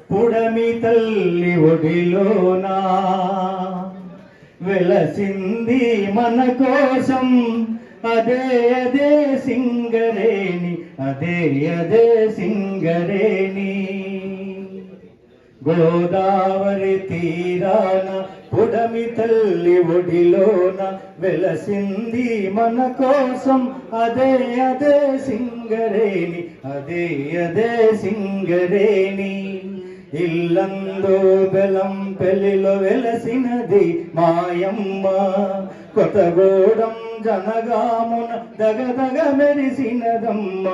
పుడమి తల్లి ఒడిలోనా వెలసింది మన కోసం అదే అదే సింగరేణి అదే అదే సింగరేణి గోదావరి తీరాన పుడమి తల్లి ఒడిలోన వెలసింది మన కోసం అదే అదే సింగరేణి అదే అదే సింగరేణి ఇల్లందో బెలం పెళ్లిలో వెలసినది మాయమ్మ కొత్తగూడెం జనగామున దగదగ మెరిసినదమ్మ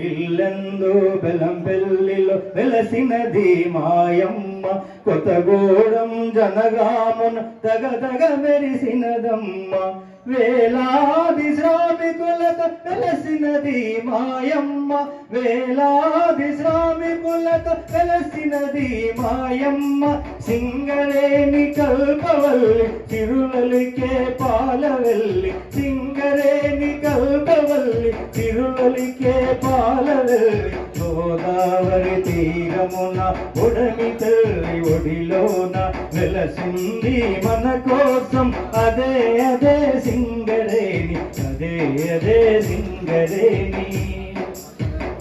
ఇల్లందో బెలం పెళ్లిలో వెలసినది మాయమ్మ కొత్తగూడెం జనగామున దగదగ మెరిసినదమ్మ వేలాది శ్రామికులతో వెలసినది మాయమ్మ వేలాది శ్రామికులతో వెలసినది మాయమ్మ సింగరేణి కల్పవల్లి తిరులలికే పాలవెల్లి సింగరేణి కల్పవల్లి తిరులలికే పాలవెల్లి గోదావరి తీరమున ఉడమి తల్లి ఒడిలోన వెలసింది మన కోసం అదే అదే సింగరేణి అదే అదే సింగరేణి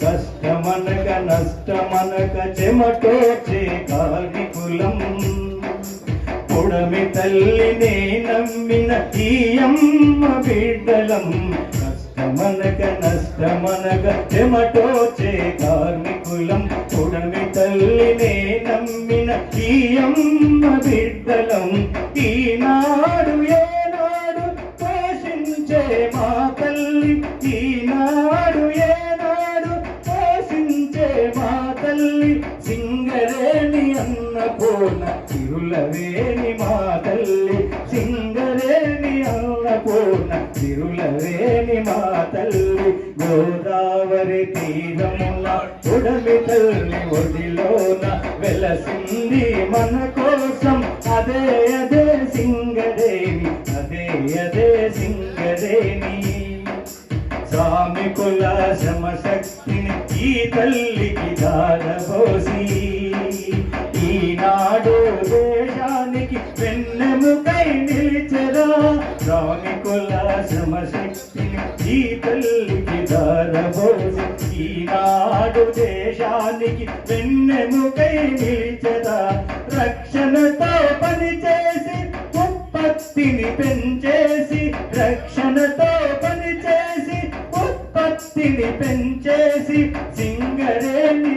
కష్టమనక నష్టమనక చెమటోచే కార్మికులం పుడమి తల్లినే నమ్మిన ఈయమ్మ బిడ్డలం కష్టమనక నష్టమనక చెమటోచే కార్మికులం పుడమి తల్లినే నమ్మిన ఈయమ్మ బిడ్డలం ఈనాడు ఏనాడు పోషించే మా తల్లి ఈనాడు ఏనాడు పోషించే మా తల్లి సింగరేణి అన్నపూర్ణ తిరులవేణి మా తల్లి సింగరేణి అన్నపూర్ణ తిరులవేణి మా తల్లి గోదావరి తీరమున ఉడమి తల్లి ఒడిలోన వెలసింది మన కోసం అదే అదే సింగరేణి అదే అదే సింగరేణి శ్రామికుల శ్రమశక్తిని ఈ తల్లికి దారబోసి ఈనాడు దేశానికి వెన్నెముకై నిలిచెరా శ్రామికుల శ్రమశక్తిని ఈ తల్లికి దారబోసి ఈనాడు దేశానికి వెన్నెముకై నిలిచెరా రక్షణతో పనిచేసి ఉత్పత్తిని పెంచేసి రక్షణతో పనిచేసి ఉత్పత్తిని పెంచేసి సింగరేణి